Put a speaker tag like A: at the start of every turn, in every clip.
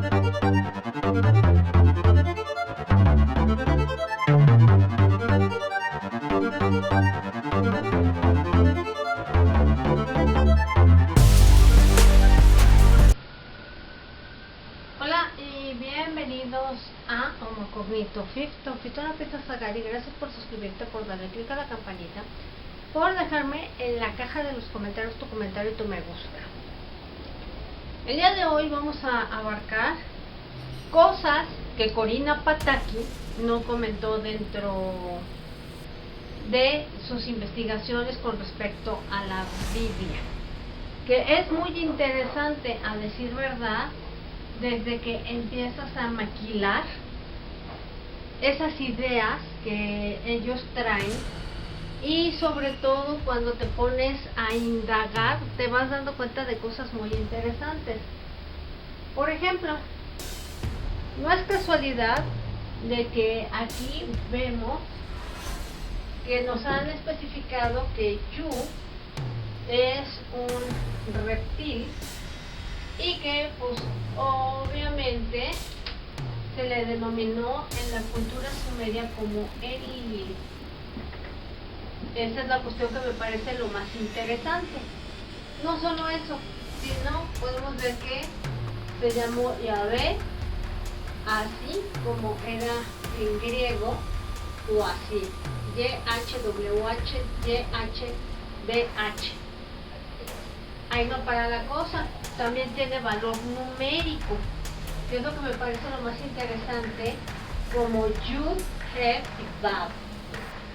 A: Hola y bienvenidos a Homo Cognito Fitona Pista Sagari. Gracias por suscribirte, por darle clic a la campanita, por dejarme en la caja de los comentarios tu comentario y tu me gusta. El día de hoy vamos a abarcar cosas que Corina Pataki no comentó dentro de sus investigaciones con respecto a la Biblia, que es muy interesante, a decir verdad, desde que empiezas a maquilar esas ideas que ellos traen, y sobre todo cuando te pones a indagar te vas dando cuenta de cosas muy interesantes. Por ejemplo, no es casualidad de que aquí vemos que nos han especificado que Yu es un reptil y que pues obviamente se le denominó en la cultura sumeria como Enlil. Esa es la cuestión que me parece lo más interesante. No solo eso, sino podemos ver que se llamó Yahvé, así como era en griego, o así, YHWH, YHBH. Ahí no para la cosa, también tiene valor numérico, que es lo que me parece lo más interesante, como Yud, He y Bab,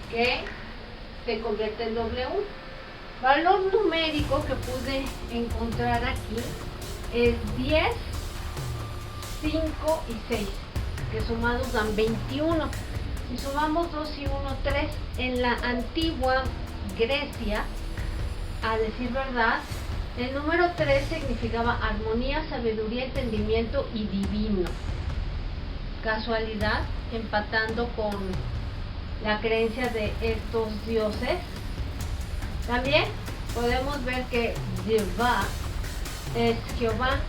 A: que se convierte en W. Valor numérico que pude encontrar aquí es 10, 5 y 6, que sumados dan 21. Si sumamos 2 y 1, 3. En la antigua Grecia, a decir verdad, el número 3 significaba armonía, sabiduría, entendimiento y divino. Casualidad, empatando con la creencia de estos dioses. También podemos ver que Yehova es Jehová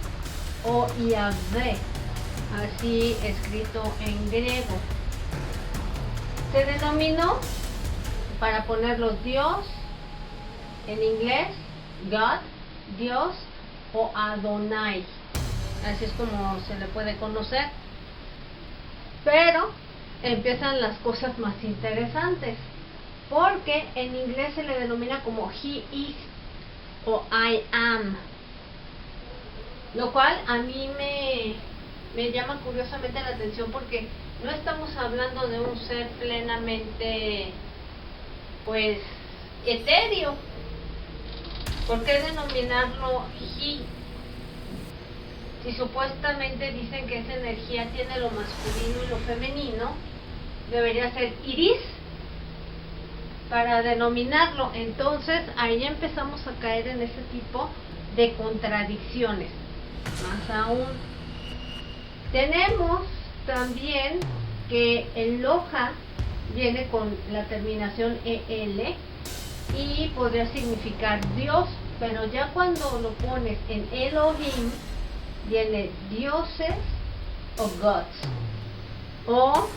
A: o Yahvé, así escrito en griego. Se denominó, para ponerlo, Dios, en inglés God, Dios, o Adonai, así es como se le puede conocer. Pero empiezan las cosas más interesantes, porque en inglés se le denomina como He is o I am, lo cual a mí me llama curiosamente la atención, porque no estamos hablando de un ser plenamente pues etéreo. ¿Por qué denominarlo He? Si supuestamente dicen que esa energía tiene lo masculino y lo femenino, debería ser Iris para denominarlo. Entonces ahí empezamos a caer en ese tipo de contradicciones. Más aún, tenemos también que el Loja viene con la terminación EL y podría significar Dios, pero ya cuando lo pones en Elohim viene dioses o gods, o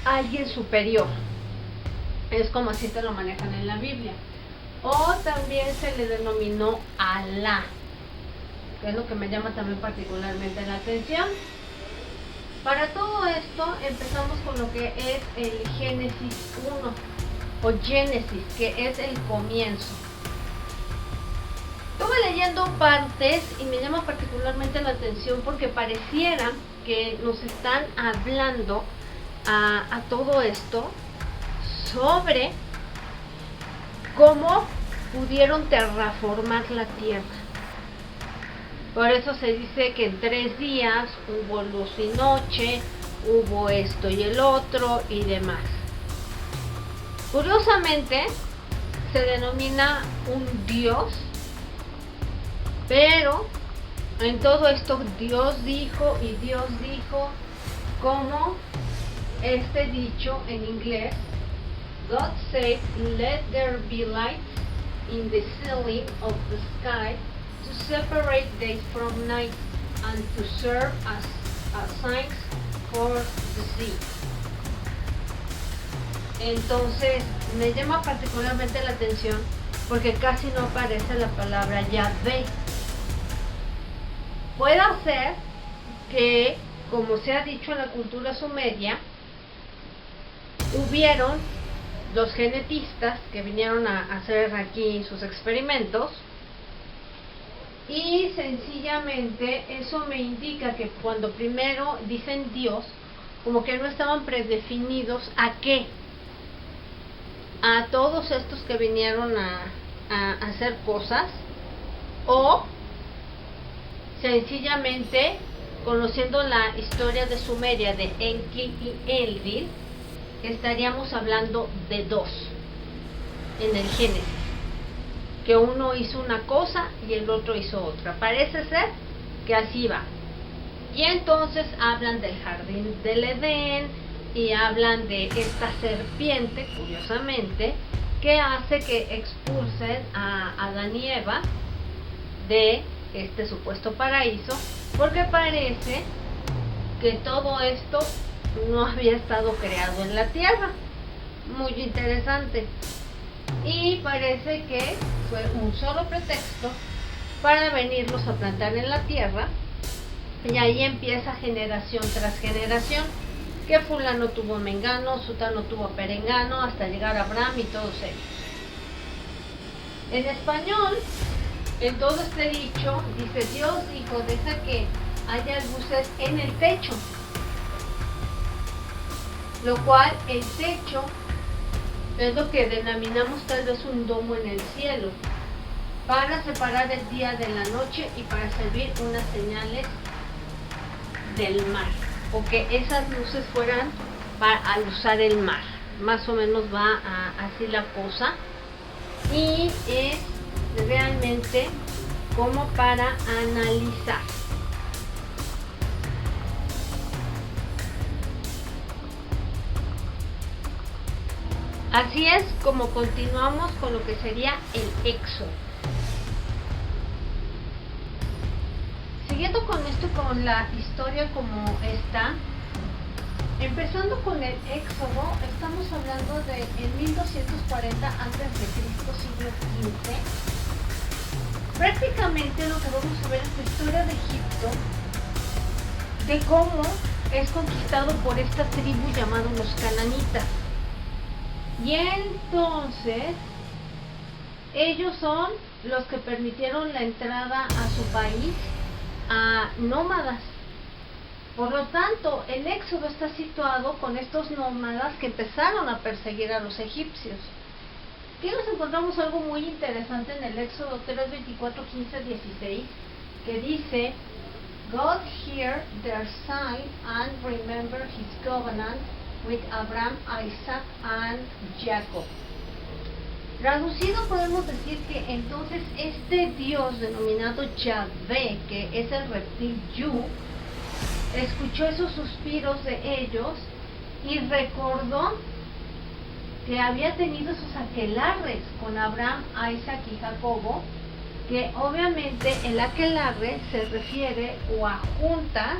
A: alguien superior. Es como así te lo manejan en la Biblia. O también se le denominó Alá, que es lo que me llama también particularmente la atención. Para todo esto empezamos con lo que es el Génesis 1 o Génesis, que es el comienzo. Estuve leyendo partes y me llama particularmente la atención porque pareciera que nos están hablando a todo esto sobre cómo pudieron terraformar la tierra. Por eso se dice que en 3 días hubo luz y noche, hubo esto y el otro y demás. Curiosamente se denomina un dios, pero en todo esto Dios dijo y Dios dijo, como este dicho en inglés: God said, let there be lights in the ceiling of the sky to separate day from night. and to serve as signs for the sea. Entonces me llama particularmente la atención porque casi no aparece la palabra Yahvé. Puede ser que, como se ha dicho en la cultura sumeria, hubieron los genetistas que vinieron a hacer aquí sus experimentos, y sencillamente eso me indica que cuando primero dicen Dios, como que no estaban predefinidos a qué, a todos estos que vinieron a hacer cosas, o sencillamente conociendo la historia de Sumeria de Enki y Enlil, estaríamos hablando de dos en el Génesis, que uno hizo una cosa y el otro hizo otra. Parece ser que así va. Y entonces hablan del jardín del Edén y hablan de esta serpiente, curiosamente, que hace que expulsen a Adán y Eva de este supuesto paraíso, porque parece que todo esto no había estado creado en la tierra. Muy interesante. Y parece que fue un solo pretexto para venirlos a plantar en la tierra, y ahí empieza generación tras generación, que fulano tuvo mengano, sutano tuvo perengano, hasta llegar a Abraham y todos ellos. En español, en todo este dicho, dice: Dios dijo, deja que haya luces en el techo, lo cual el techo es lo que denominamos tal vez un domo en el cielo, para separar el día de la noche y para servir unas señales del mar, o que esas luces fueran para alusar el mar. Más o menos va así la cosa, y es realmente como para analizar. Así es como continuamos con lo que sería el Éxodo. Siguiendo con esto, con la historia como está, empezando con el Éxodo, estamos hablando de en 1240 a.C., siglo XV. Prácticamente lo que vamos a ver es la historia de Egipto, de cómo es conquistado por esta tribu llamada los cananitas. Y entonces ellos son los que permitieron la entrada a su país a nómadas. Por lo tanto, el Éxodo está situado con estos nómadas que empezaron a perseguir a los egipcios. Aquí nos encontramos algo muy interesante en el Éxodo 3, 24, 15, 16, que dice: God heard their sign and remember his covenant with Abraham, Isaac and Jacob. Traducido podemos decir que entonces este Dios denominado Yahvé, que es el reptil Yu, escuchó esos suspiros de ellos y recordó que había tenido esos aquelarres con Abraham, Isaac y Jacobo, que obviamente el aquelarre se refiere o a juntas,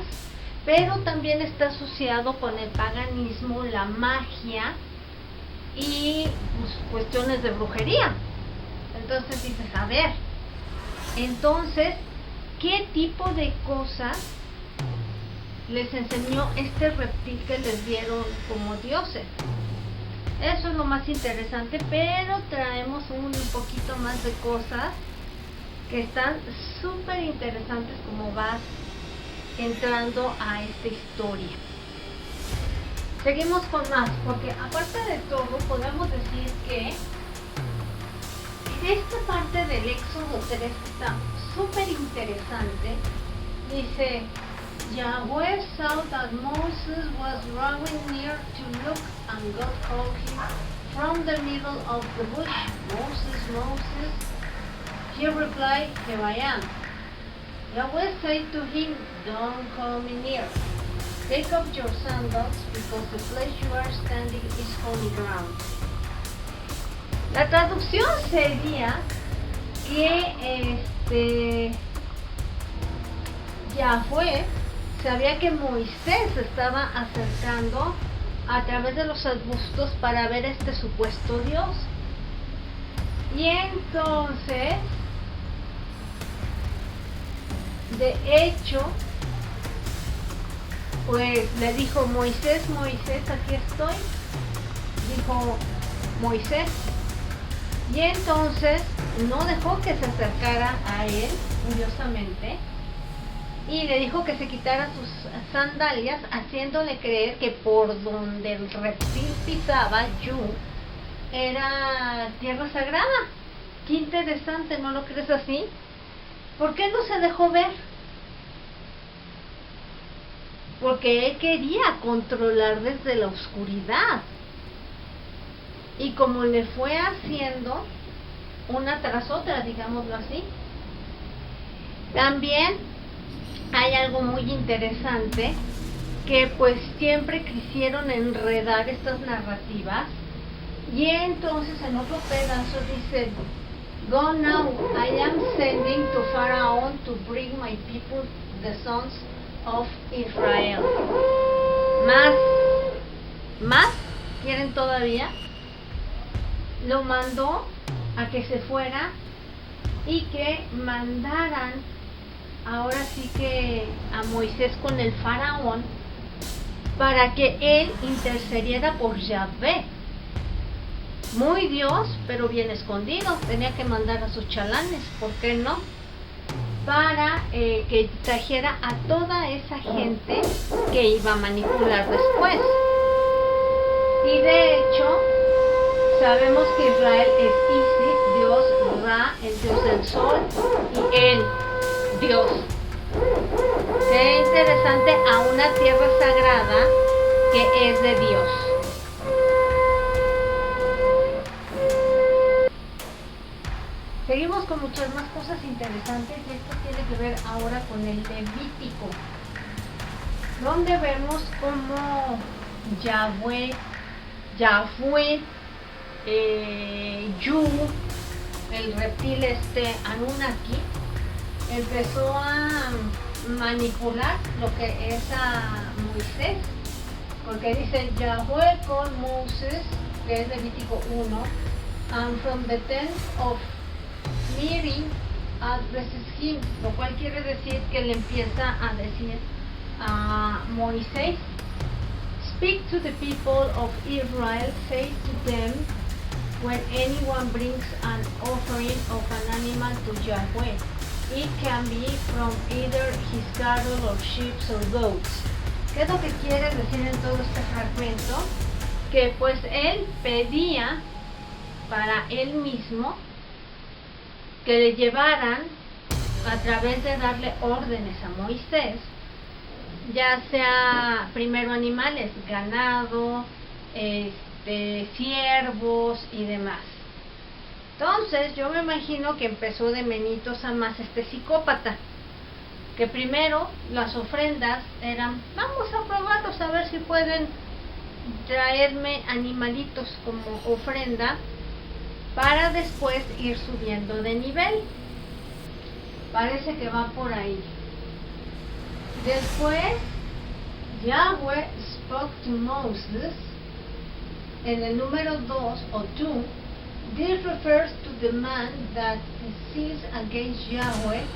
A: pero también está asociado con el paganismo, la magia y pues, cuestiones de brujería. Entonces dices, a ver, entonces, ¿qué tipo de cosas les enseñó este reptil que les dieron como dioses? Eso es lo más interesante, pero traemos un poquito más de cosas que están súper interesantes como vas entrando a esta historia. Seguimos con más, porque aparte de todo podemos decir que esta parte del Éxodo 3 está súper interesante. Dice: Yahweh saw that Moses was drawing near to look, and God called him from the middle of the bush. Moses, Moses. He replied, Here I am. Yahweh said to him, Don't call me near. Take off your sandals, because the place you are standing is holy ground. La traducción sería que Yahweh sabía que Moisés se estaba acercando a través de los arbustos para ver este supuesto Dios. Y entonces, de hecho, pues le dijo: Moisés, Moisés, aquí estoy. Dijo Moisés. Y entonces no dejó que se acercara a él, curiosamente, y le dijo que se quitara sus sandalias, haciéndole creer que por donde el reptil pisaba, Yu, era tierra sagrada. Qué interesante, ¿no lo crees así? ¿Por qué no se dejó ver? Porque él quería controlar desde la oscuridad. Y como le fue haciendo una tras otra, digámoslo así. También hay algo muy interesante, que pues siempre quisieron enredar estas narrativas, y entonces en otro pedazo dice: Go now, I am sending to Pharaoh to bring my people, the sons of Israel. Más, ¿quieren todavía? Lo mandó a que se fuera y que mandaran ahora sí que a Moisés con el faraón, para que él intercediera por Yahvé. Muy Dios, pero bien escondido. Tenía que mandar a sus chalanes, ¿por qué no? Para que trajera a toda esa gente que iba a manipular después. Y de hecho, sabemos que Israel es Isis, Dios Ra, el dios del sol, y él, Dios. Qué interesante, a una tierra sagrada que es de Dios. Seguimos con muchas más cosas interesantes, y esto tiene que ver ahora con el Levítico, donde vemos cómo Yahweh, Yu, el reptil Anunnaki, empezó a manipular lo que es a Moisés, porque dice Yahweh con Moses, que es Levítico 1, and from the tent of meeting addresses him, lo cual quiere decir que le empieza a decir a Moisés: Speak to the people of Israel, say to them, when anyone brings an offering of an animal to Yahweh, it can be from either his cattle or sheep or goats. ¿Qué es lo que quiere decir en todo este fragmento? Que pues él pedía para él mismo que le llevaran, a través de darle órdenes a Moisés, ya sea primero animales, ganado, ciervos y demás. Entonces yo me imagino que empezó de menitos a más este psicópata, que primero las ofrendas eran: vamos a probarlos a ver si pueden traerme animalitos como ofrenda, para después ir subiendo de nivel. Parece que va por ahí. Después, Yahweh spoke to Moses, en el número 2 o 2, this refers to the man that sins against Yahweh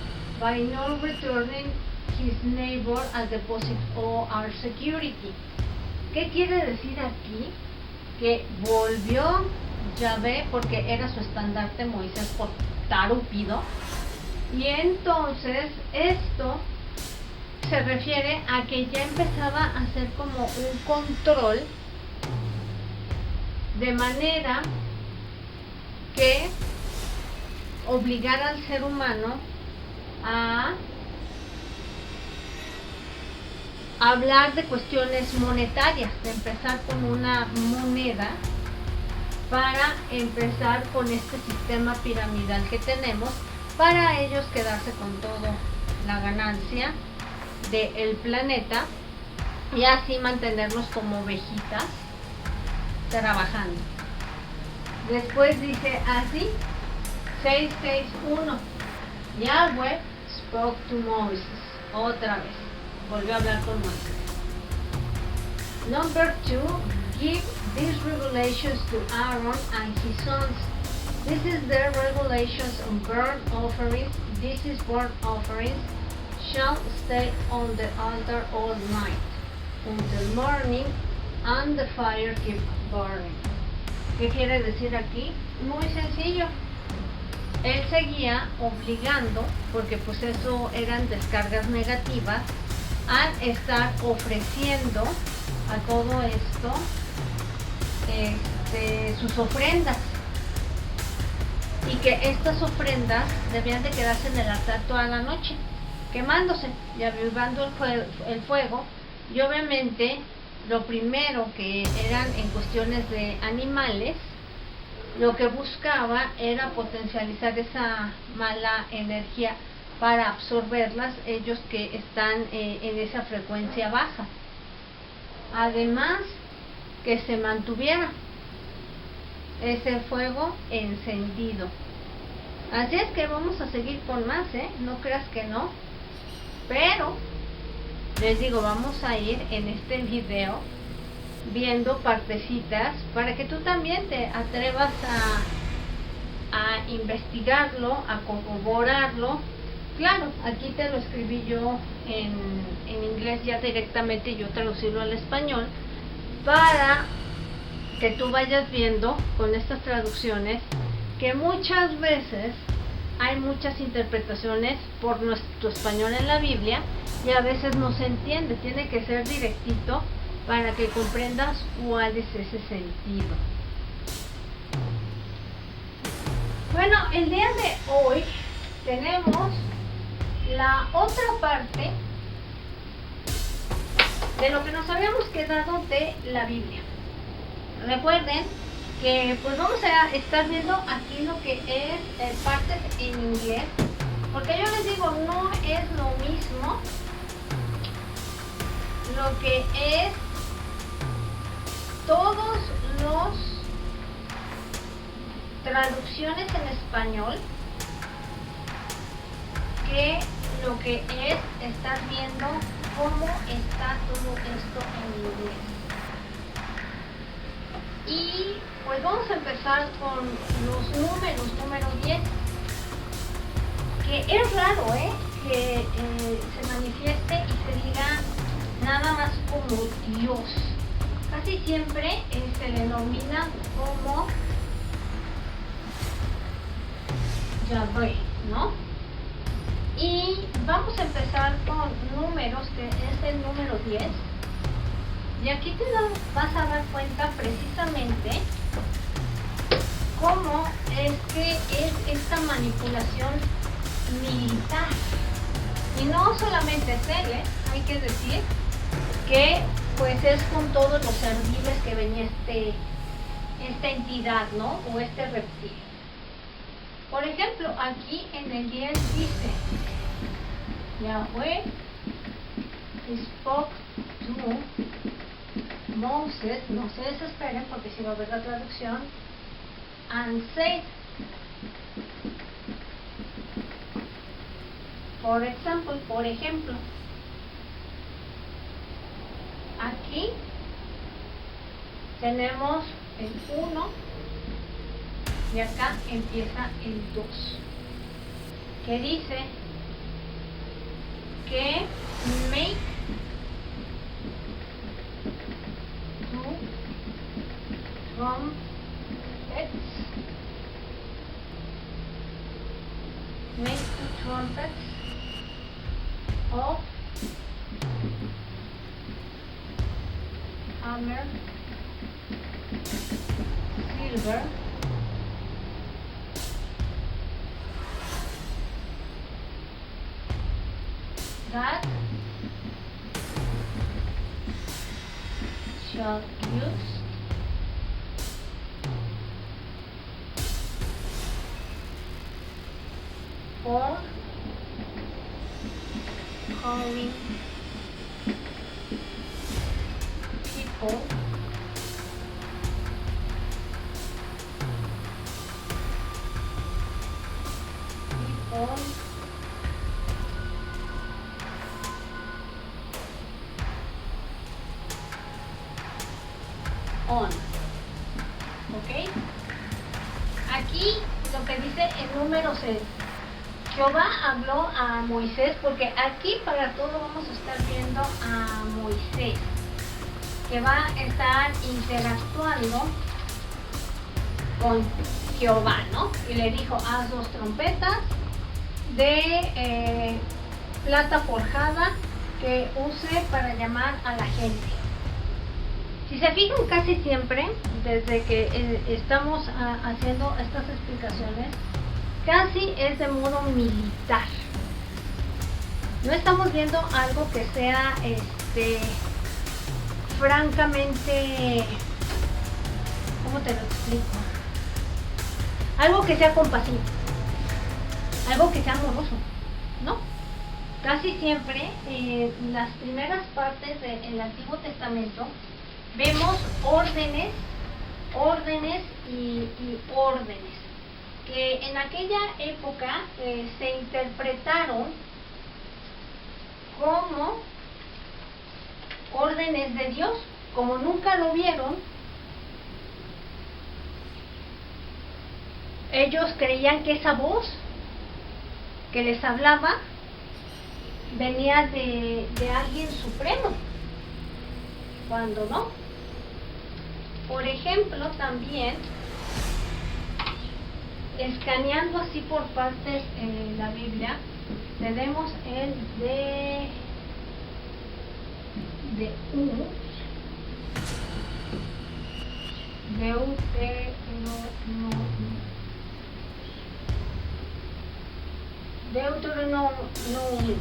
A: by not returning his neighbor a deposit or our security. ¿Qué quiere decir aquí? Que volvió Yahvé, porque era su estandarte Moisés por tarúpido, y entonces esto se refiere a que ya empezaba a hacer como un control, de manera que obligara al ser humano a hablar de cuestiones monetarias, de empezar con una moneda, para empezar con este sistema piramidal que tenemos, para ellos quedarse con toda la ganancia del planeta, y así mantenernos como ovejitas trabajando. Después dice así, 6:6:1, Yahweh spoke to Moses. Otra vez, volvió a hablar con Moisés. Number 2, give these regulations to Aaron and his sons. This is their regulations on burnt offerings. This is burnt offerings shall stay on the altar all night until morning, and the fire keep burning. ¿Qué quiere decir aquí? Muy sencillo. Él seguía obligando, porque pues eso eran descargas negativas, al estar ofreciendo a todo esto sus ofrendas, y que estas ofrendas debían de quedarse en el altar toda la noche, quemándose y avivando el fuego. Y obviamente lo primero que eran en cuestiones de animales, lo que buscaba era potencializar esa mala energía para absorberlas, ellos que están en esa frecuencia baja. Además, que se mantuviera ese fuego encendido. Así es que vamos a seguir con más, no creas que no, pero les digo, vamos a ir en este video viendo partecitas para que tú también te atrevas a investigarlo, a corroborarlo. Claro, aquí te lo escribí yo en inglés ya directamente, y yo traducirlo al español para que tú vayas viendo con estas traducciones que muchas veces hay muchas interpretaciones por nuestro español en la Biblia, y a veces no se entiende. Tiene que ser directito para que comprendas cuál es ese sentido. Bueno, el día de hoy tenemos la otra parte de lo que nos habíamos quedado de la Biblia. Recuerden que pues vamos a estar viendo aquí lo que es partes en inglés, porque yo les digo, no es lo mismo lo que es todos los traducciones en español que lo que es estar viendo cómo está todo esto en inglés. Y pues vamos a empezar con los números, número 10, que es raro, que se manifieste y se diga nada más como Dios. Casi siempre se le denomina como Yahweh, ¿no? Y vamos a empezar con números, que es el número 10. Y aquí te vas a dar cuenta precisamente cómo es que es esta manipulación militar. Y no solamente es él, hay que decir que pues es con todos los serviles que venía esta entidad, ¿no? O este reptil. Por ejemplo, aquí en el 10 dice: Yahweh spoke to Moses, no se desesperen porque si va a ver la traducción, and said. Por ejemplo, aquí tenemos el 1 y acá empieza el 2, que dice que make two trumpets of hammer silver that shall use for calling people on. ¿Ok? Aquí lo que dice el número 6. Jehová habló a Moisés, porque aquí para todo vamos a estar viendo a Moisés, que va a estar interactuando con Jehová, ¿no? Y le dijo, haz 2 trompetas de plata forjada que use para llamar a la gente. Si se fijan, casi siempre, desde que estamos haciendo estas explicaciones, casi es de modo militar. No estamos viendo algo que sea francamente, ¿cómo te lo explico? Algo que sea compasivo, algo que sea amoroso, ¿no? Casi siempre en las primeras partes del Antiguo Testamento vemos órdenes y órdenes, que en aquella época se interpretaron como órdenes de Dios. Como nunca lo vieron, ellos creían que esa voz que les hablaba venía de alguien supremo, cuando no. Por ejemplo, también escaneando así por partes en la Biblia, tenemos el de Deuteronomio,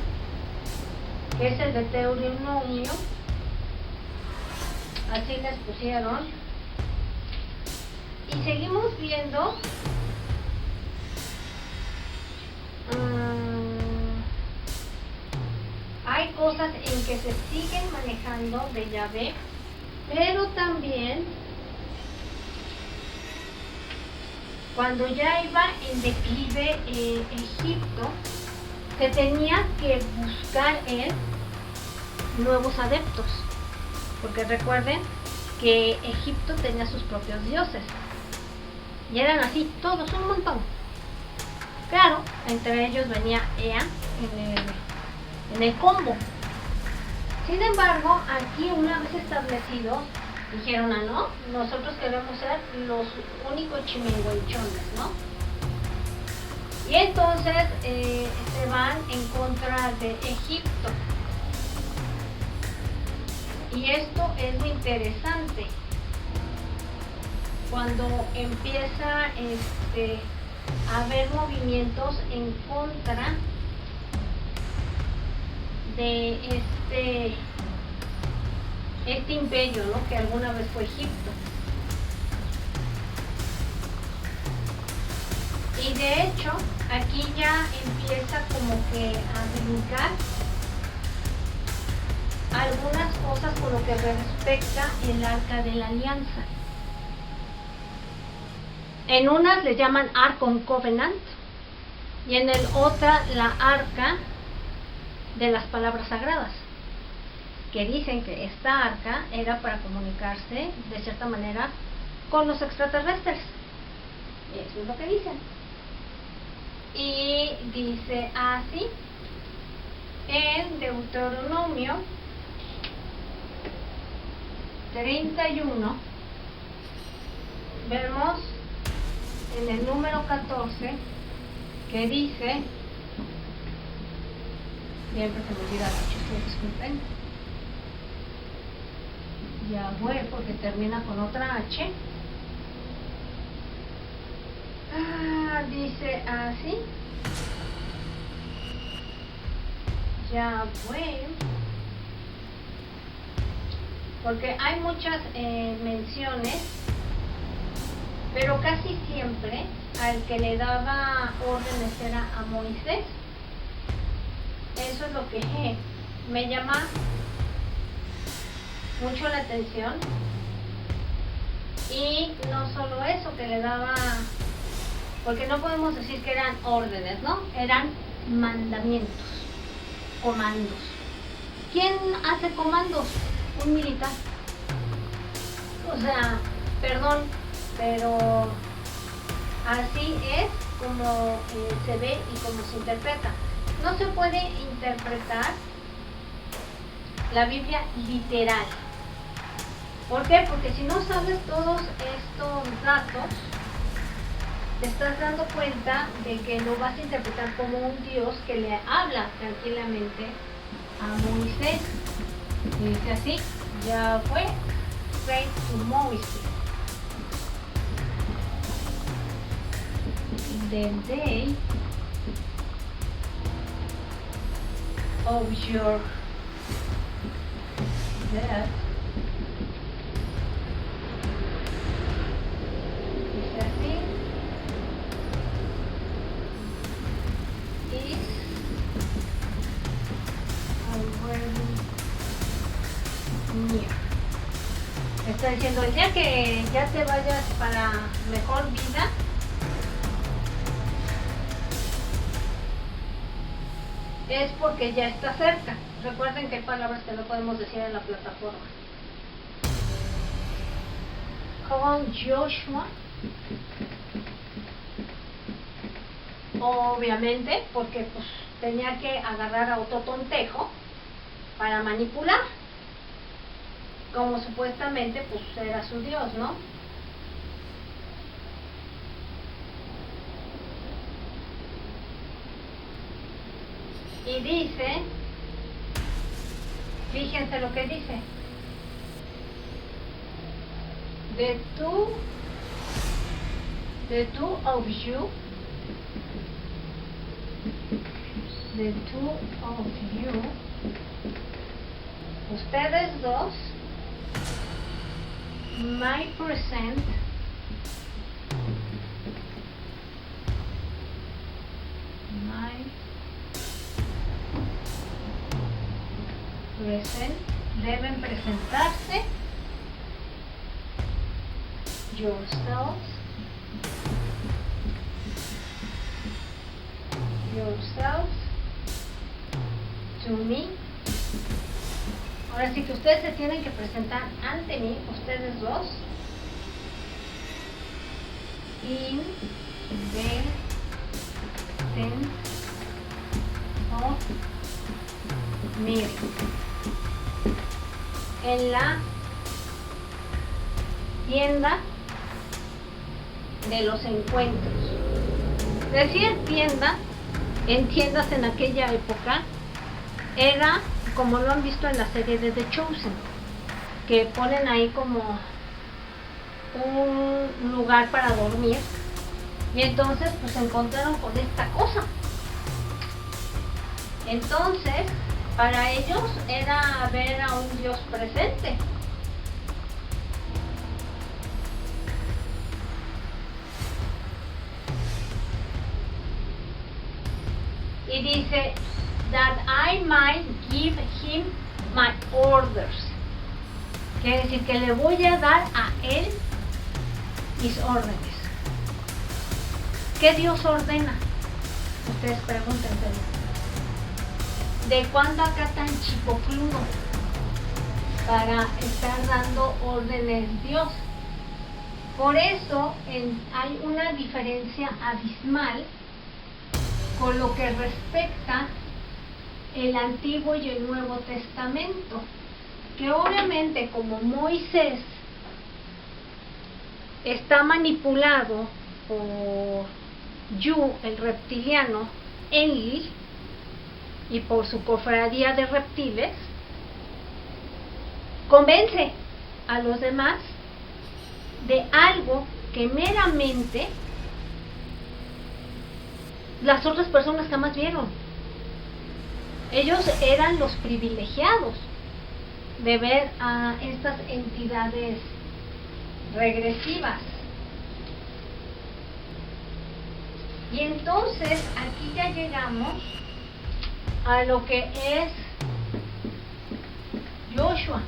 A: que es el de Deuteronomio, así les pusieron. Y seguimos viendo hay cosas en que se siguen manejando de Yahvé, pero también cuando ya iba en declive Egipto, se tenía que buscar nuevos adeptos, porque recuerden que Egipto tenía sus propios dioses y eran así todos, un montón. Claro, entre ellos venía Ea en el combo. Sin embargo, aquí una vez establecidos, dijeron, no, nosotros queremos ser los únicos chimenguenchones, ¿no? Y entonces se van en contra de Egipto. Y esto es lo interesante. Cuando empieza a haber movimientos en contra de este imperio, ¿no?, que alguna vez fue Egipto. Y de hecho, aquí ya empieza como que a brincar algunas cosas con lo que respecta el Arca de la Alianza. En unas le llaman Ark on Covenant y en el otra la Arca de las Palabras Sagradas, que dicen que esta arca era para comunicarse de cierta manera con los extraterrestres. Eso es lo que dicen. Y dice así en Deuteronomio 31, vemos en el número 14 que dice, siempre se me olvida mucho, disculpen, Yahweh, porque termina con otra H. Dice así, Yahweh, porque hay muchas menciones, pero casi siempre al que le daba órdenes era a Moisés. Eso es lo que me llama mucho la atención. Y no solo eso, que le daba, porque no podemos decir que eran órdenes, ¿no? Eran mandamientos, comandos. ¿Quién hace comandos? Un militar. O sea, perdón, pero así es como se ve y como se interpreta. No se puede interpretar la Biblia literal. ¿Por qué? Porque si no sabes todos estos datos, te estás dando cuenta de que lo vas a interpretar como un Dios que le habla tranquilamente a Moisés. Y dice así, ya fue straight to Moses. The day of your death, dice así, is already near. Está diciendo, el día que ya te vayas para mejor vida, es porque ya está cerca. Recuerden que hay palabras que no podemos decir en la plataforma. Con Joshua, obviamente, porque pues tenía que agarrar a otro tontejo para manipular, como supuestamente pues era su Dios, ¿no? Y dice, fíjense lo que dice, the two of you, ustedes dos, may present deben presentarse yourselves to me. Ahora sí que ustedes se tienen que presentar ante mí, ustedes dos, in the tent of meeting, en la tienda de los encuentros. Decir tienda, en tiendas en aquella época, era como lo han visto en la serie de The Chosen, que ponen ahí como un lugar para dormir, y entonces pues se encontraron con esta cosa. Entonces para ellos era ver a un Dios presente. Y dice, that I might give him my orders. Quiere decir que le voy a dar a él mis órdenes. ¿Qué Dios ordena? Ustedes pregúntense. ¿De cuándo acá tan chipocludo para estar dando órdenes Dios? Por eso hay una diferencia abismal con lo que respecta el Antiguo y el Nuevo Testamento, que obviamente como Moisés está manipulado por Yu, el reptiliano, Enlil, y por su cofradía de reptiles, convence a los demás de algo que meramente las otras personas jamás vieron. Ellos eran los privilegiados de ver a estas entidades regresivas. Y entonces aquí ya llegamos a lo que es Joshua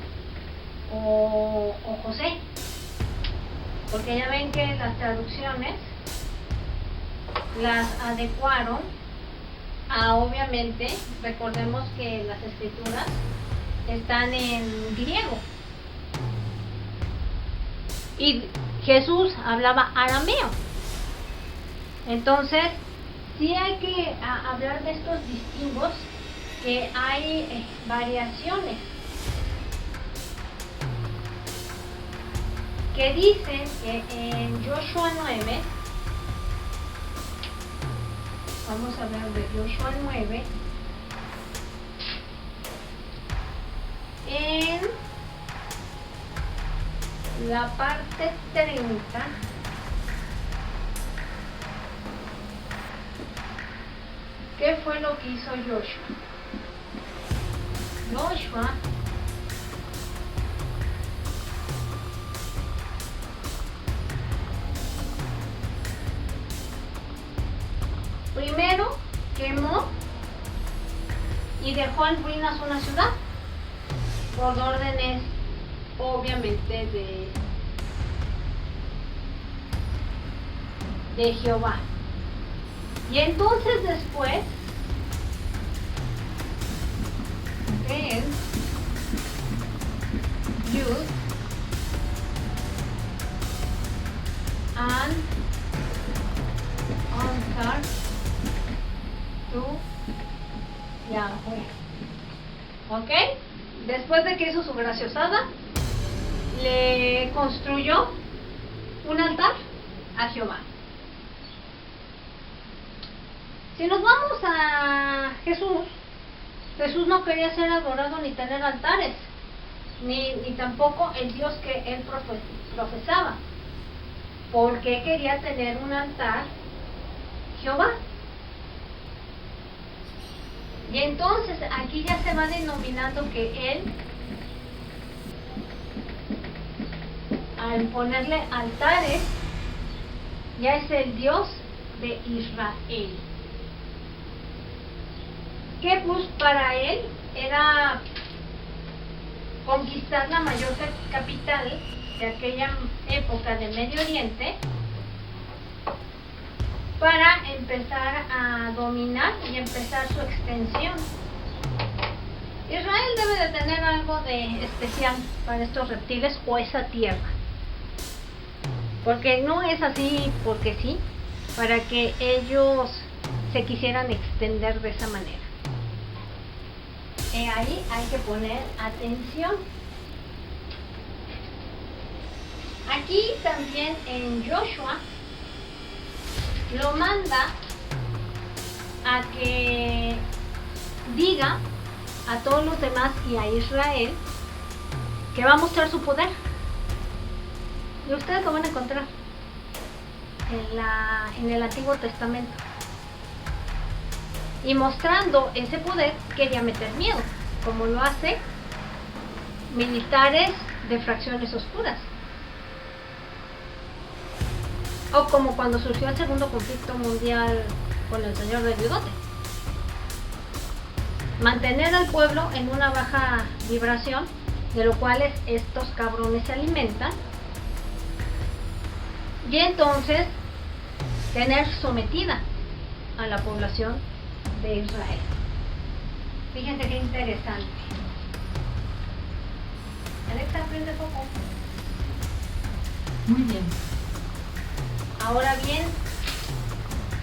A: o José, porque ya ven que las traducciones las adecuaron a, obviamente, recordemos que las escrituras están en griego. y Jesús hablaba arameo. Entonces, sí hay que hablar de estos distingos, que hay variaciones que dicen que en Joshua 9, vamos a hablar de Joshua 9, en la parte 30, ¿qué fue lo que hizo Joshua? Joshua primero quemó y dejó en ruinas una ciudad por órdenes, obviamente, de Jehová. Y entonces después él, Yud and answer to Yahweh. ¿Ok? Después de que hizo su graciosada, le construyó un altar a Jehová. Si nos vamos a Jesús, Jesús no quería ser adorado ni tener altares, ni tampoco el Dios que él profesaba. Porque quería tener un altar Jehová. Y entonces aquí ya se va denominando que él, al ponerle altares, ya es el Dios de Israel. Que pues para él era conquistar la mayor capital de aquella época de Medio Oriente, para empezar a dominar y empezar su extensión. Israel debe de tener algo de especial para estos reptiles o esa tierra, porque no es así porque sí, para que ellos se quisieran extender de esa manera. Ahí hay que poner atención. Aquí también en Joshua lo manda a que diga a todos los demás y a Israel que va a mostrar su poder. Y ustedes lo van a encontrar en el Antiguo Testamento. Y mostrando ese poder quería meter miedo, como lo hace militares de fracciones oscuras. O como cuando surgió el segundo conflicto mundial con el señor del bigote. Mantener al pueblo en una baja vibración, de lo cual estos cabrones se alimentan. Y entonces tener sometida a la población de Israel. Fíjense qué interesante. Alexa, prende foco.
B: Muy bien.
A: Ahora bien,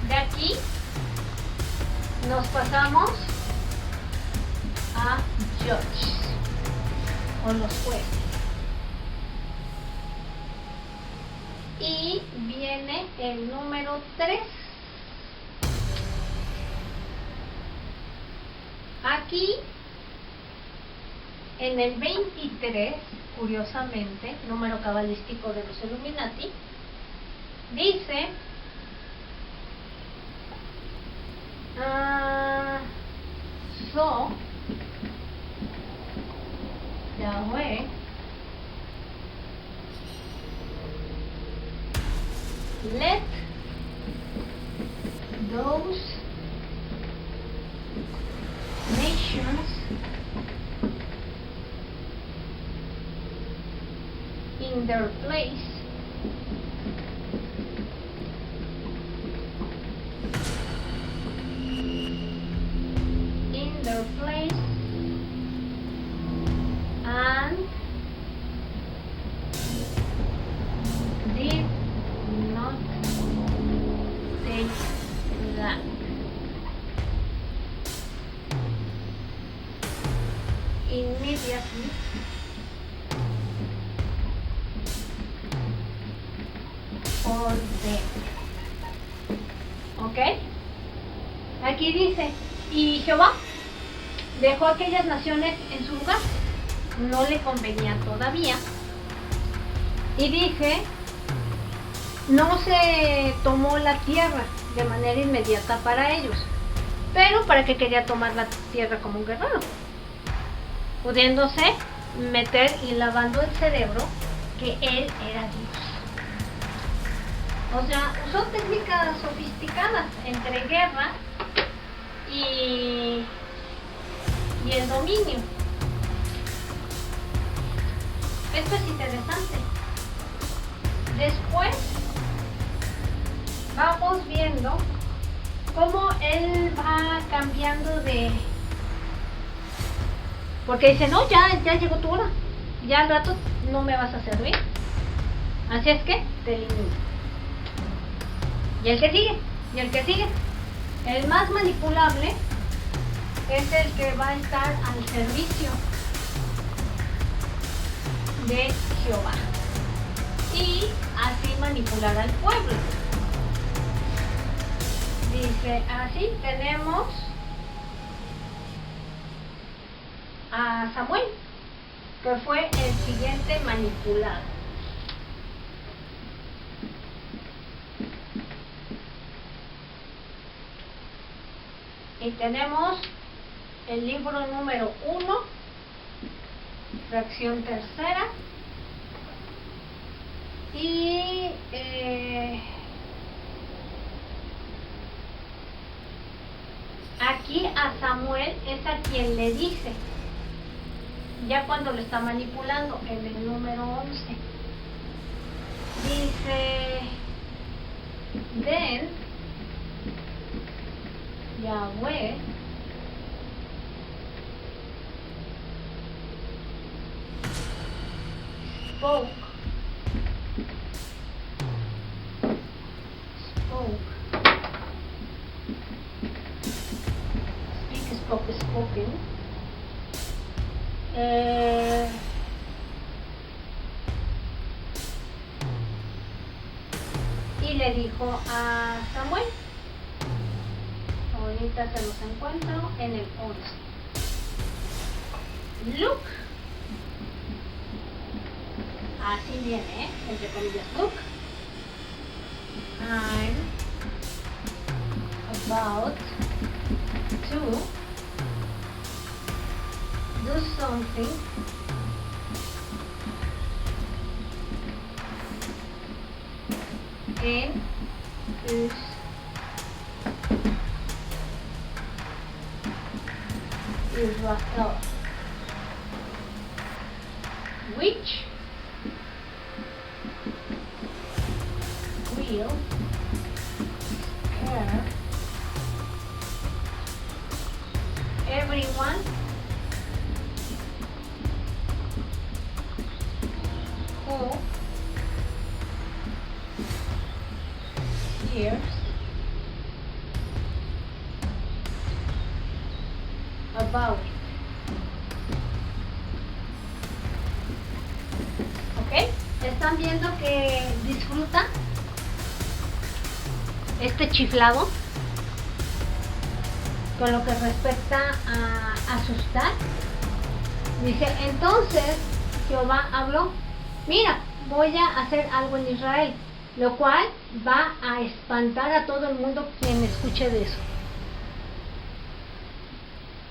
A: de aquí nos pasamos a Judges, o los jueces. Y viene el número 3. Aquí, en el 23, curiosamente, número cabalístico de los Illuminati, dice so Yahweh let those nations in their place and aquí. Orden. ¿Ok? Aquí dice, y Jehová dejó aquellas naciones en su lugar. No le convenía todavía. Y dice, no se tomó la tierra de manera inmediata para ellos. Pero ¿para qué quería tomar la tierra como un guerrero? Pudiéndose meter y lavando el cerebro que él era Dios. O sea, usó técnicas sofisticadas entre guerra y el dominio. Esto es interesante. Después vamos viendo cómo él va cambiando de... Porque dice, no, ya llegó tu hora. Ya al rato no me vas a servir. Así es que te elimino. Y el que sigue, y el que sigue. El más manipulable es el que va a estar al servicio de Jehová. Y así manipular al pueblo. Dice, así tenemos a Samuel, que fue el siguiente manipulado. Y tenemos el libro número 1, fracción tercera. Y aquí a Samuel es a quien le dice, ya cuando lo está manipulando, en el número 11, dice, then Yahweh spoke spoken y le dijo a Samuel, ahorita se los encuentro en el 11. Look, así viene, entre comillas, look, I'm about to do something in Israel, which will scare everyone who hears about it. ¿Ok? ¿Están viendo que disfruta este chiflado con lo que respecta a asustar? Dice, entonces Jehová habló, mira, voy a hacer algo en Israel, lo cual va a espantar a todo el mundo quien escuche de eso.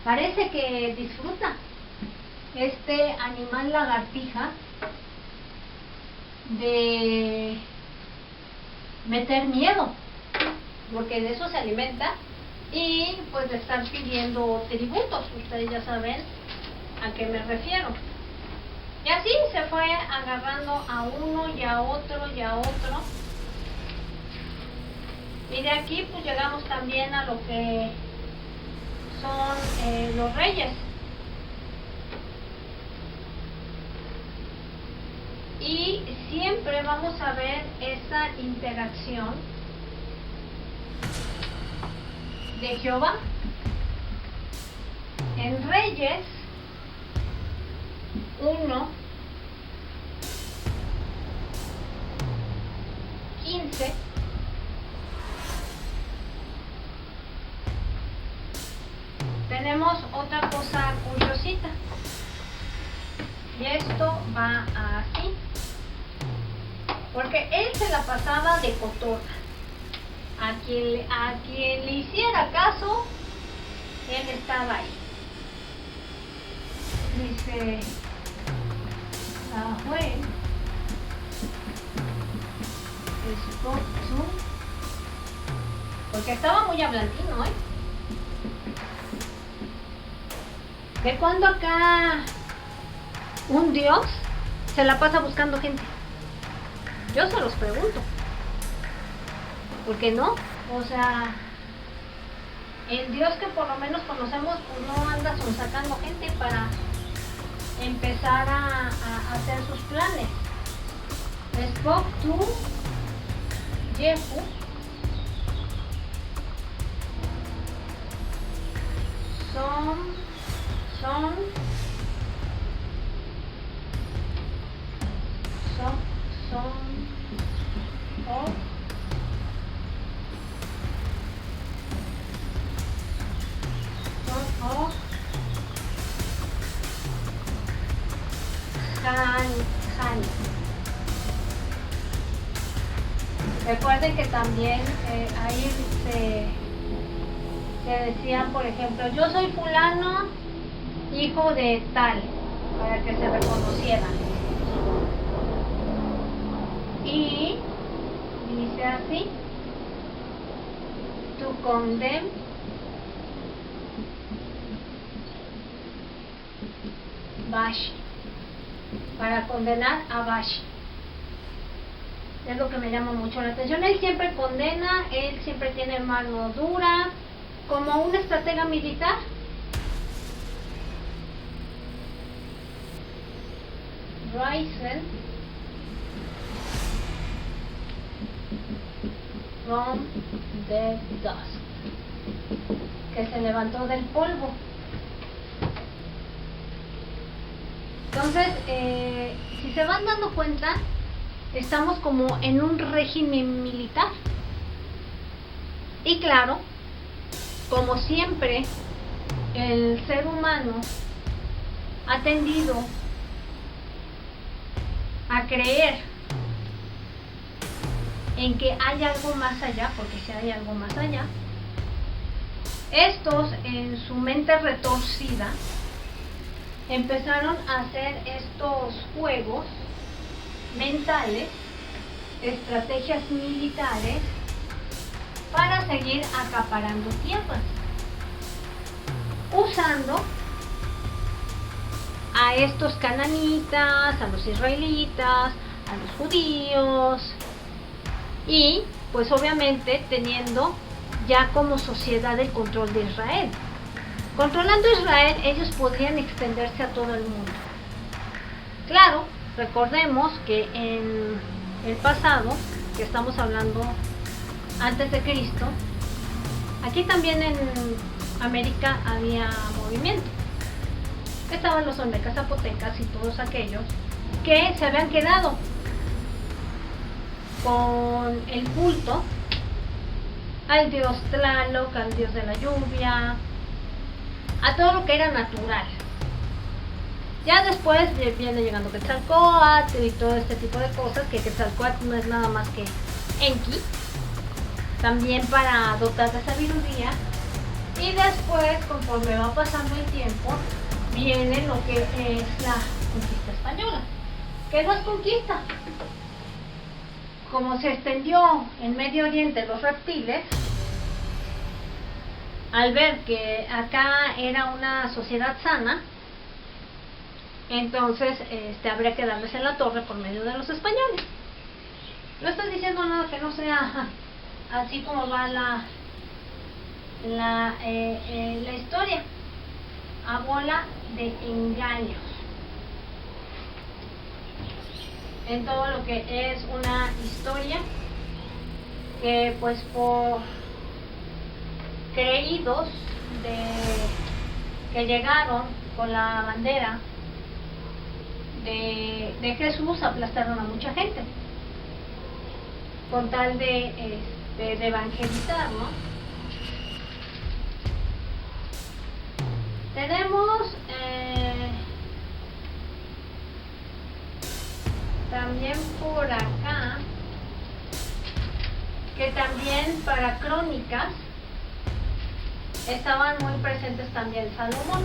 A: Parece que disfruta este animal lagartija de meter miedo, porque de eso se alimenta, y pues de estar pidiendo tributos. Ustedes ya saben a qué me refiero. Y así se fue agarrando a uno y a otro y a otro. Y de aquí pues llegamos también a lo que son los reyes. Y siempre vamos a ver esa interacción de Jehová. En Reyes 1, 15, tenemos otra cosa curiosita. Y esto va así. Porque él se la pasaba de cotorra. A quien le hiciera caso, él estaba ahí. Dice, Juan spoke to, porque estaba muy hablantino, ¿De cuándo acá un dios se la pasa buscando gente? Yo se los pregunto. ¿Por qué no? O sea, el Dios que por lo menos conocemos, pues no anda sacando gente para empezar a hacer sus planes. Spoke to Jehu, son of Hani. Recuerden que también ahí se decían, por ejemplo, yo soy fulano, hijo de tal, para que se reconocieran. Y dice así, to condemn Vashi, para condenar a Vashi. Es lo que me llama mucho la atención. Él siempre condena, él siempre tiene mano dura, como un estratega militar. Risen from the dust, que se levantó del polvo. Entonces, si se van dando cuenta, estamos como en un régimen militar. Y claro, como siempre, el ser humano ha tendido a creer en que hay algo más allá, porque si hay algo más allá, estos en su mente retorcida empezaron a hacer estos juegos mentales, estrategias militares para seguir acaparando tierras, usando a estos cananitas, a los israelitas, a los judíos, y pues obviamente teniendo ya como sociedad el control de Israel. Controlando Israel, ellos podrían extenderse a todo el mundo. Claro, recordemos que en el pasado, que estamos hablando antes de Cristo, aquí también en América había movimiento. Estaban los olmecas, zapotecas y todos aquellos que se habían quedado con el culto al dios Tlaloc, al dios de la lluvia, a todo lo que era natural. Ya después viene llegando Quetzalcóatl y todo este tipo de cosas, que Quetzalcóatl no es nada más que Enki, también para dotar de sabiduría. Y después, conforme va pasando el tiempo, viene lo que es la conquista española, que no es conquista. Como se extendió en Medio Oriente los reptiles, al ver que acá era una sociedad sana, entonces habría que darles en la torre por medio de los españoles. No estoy diciendo nada que no sea así como va la historia, a bola de engaños, en todo lo que es una historia que pues por creídos que llegaron con la bandera de Jesús aplastaron a mucha gente con tal de evangelizar, ¿no? Tenemos también por acá que también para Crónicas estaban muy presentes también Salomón.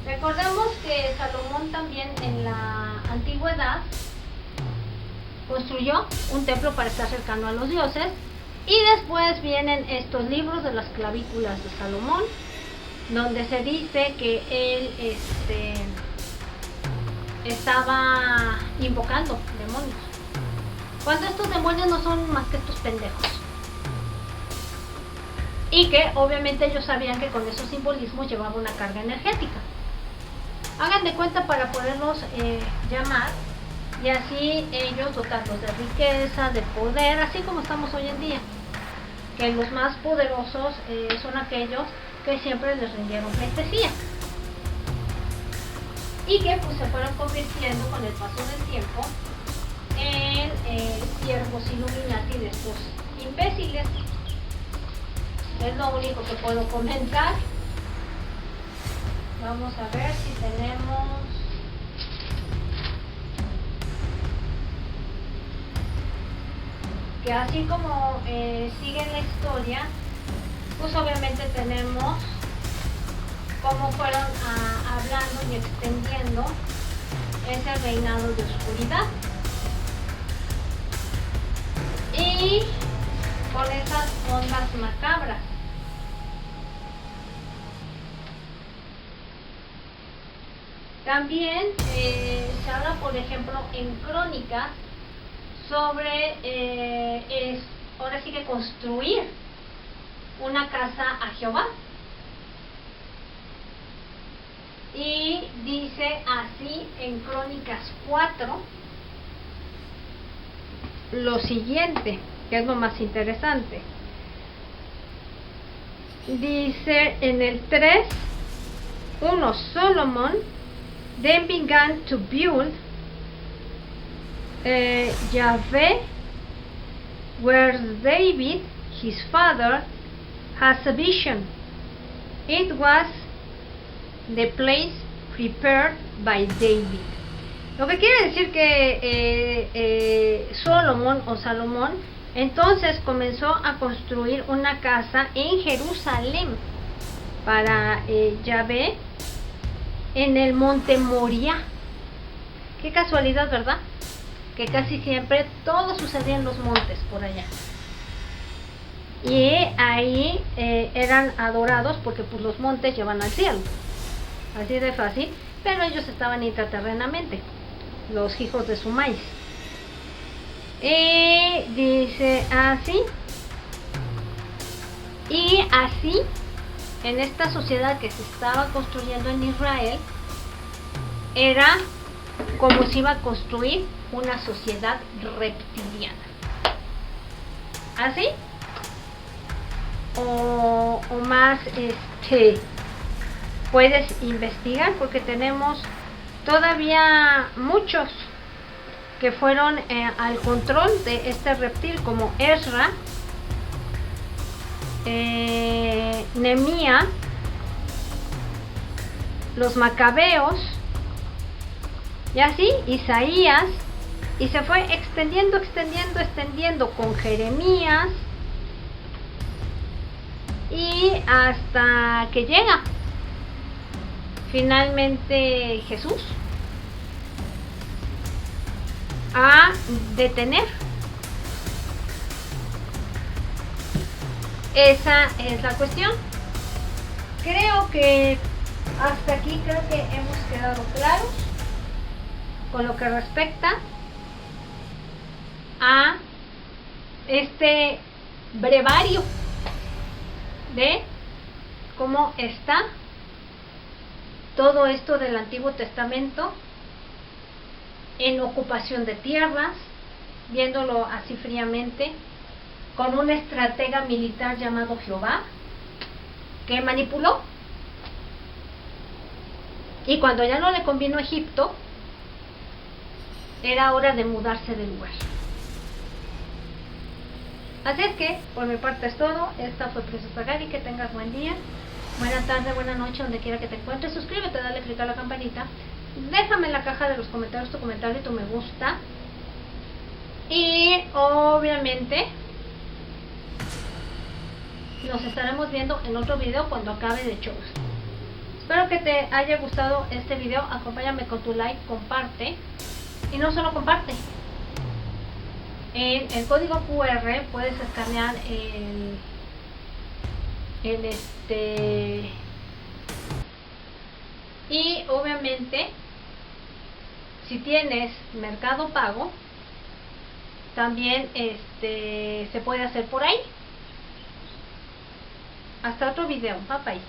A: Recordemos que Salomón también en la antigüedad construyó un templo para estar cercano a los dioses, y después vienen estos libros de las clavículas de Salomón, donde se dice que él estaba invocando demonios, cuando estos demonios no son más que estos pendejos, y que obviamente ellos sabían que con esos simbolismos llevaba una carga energética. Hagan de cuenta para poderlos llamar y así ellos dotarlos de riqueza, de poder, así como estamos hoy en día, que los más poderosos son aquellos que siempre les rindieron pleitesía y que pues se fueron convirtiendo con el paso del tiempo en siervos Illuminati de estos imbéciles. Es lo único que puedo comentar. Vamos a ver si tenemos que así como sigue la historia, pues obviamente tenemos cómo fueron hablando y extendiendo ese reinado de oscuridad, y con esas ondas macabras. También se habla, por ejemplo, en Crónicas sobre ahora sí que construir una casa a Jehová, y dice así en Crónicas 4 lo siguiente, que es lo más interesante. Dice en el 3:1, Solomon then began to build Yahweh, where David his father has a vision. It was the place prepared by David. Lo que quiere decir que Salomón entonces comenzó a construir una casa en Jerusalén para Yahvé en el monte Moria. Qué casualidad, ¿verdad? Que casi siempre todo sucedía en los montes por allá. Y ahí eran adorados porque pues los montes llevan al cielo. Así de fácil, pero ellos estaban intraterrenamente, los hijos de su maíz. Y dice así. Y así, en esta sociedad que se estaba construyendo en Israel, era como se iba a construir una sociedad reptiliana. ¿Así? O más, puedes investigar, porque tenemos todavía muchos que fueron al control de este reptil, como Ezra, Nehemías, los macabeos, y así Isaías, y se fue extendiendo con Jeremías, y hasta que llega finalmente Jesús a detener. Esa es la cuestión. Creo que hasta aquí hemos quedado claros con lo que respecta a este brevario de cómo está todo esto del Antiguo Testamento en ocupación de tierras, viéndolo así fríamente, con un estratega militar llamado Jehová, que manipuló, y cuando ya no le convino a Egipto, era hora de mudarse de lugar. Así es que, por mi parte es todo. Esta fue Princesa Gaby. Que tengas buen día, buena tarde, buena noche, donde quiera que te encuentres. Suscríbete, dale click a la campanita. Déjame en la caja de los comentarios tu comentario y tu me gusta. Y obviamente nos estaremos viendo en otro video cuando acabe de shows. Espero que te haya gustado este video. Acompáñame con tu like, comparte. Y no solo comparte. En el código QR puedes escanear y obviamente si tienes Mercado Pago también se puede hacer por ahí. Hasta otro video. Bye bye.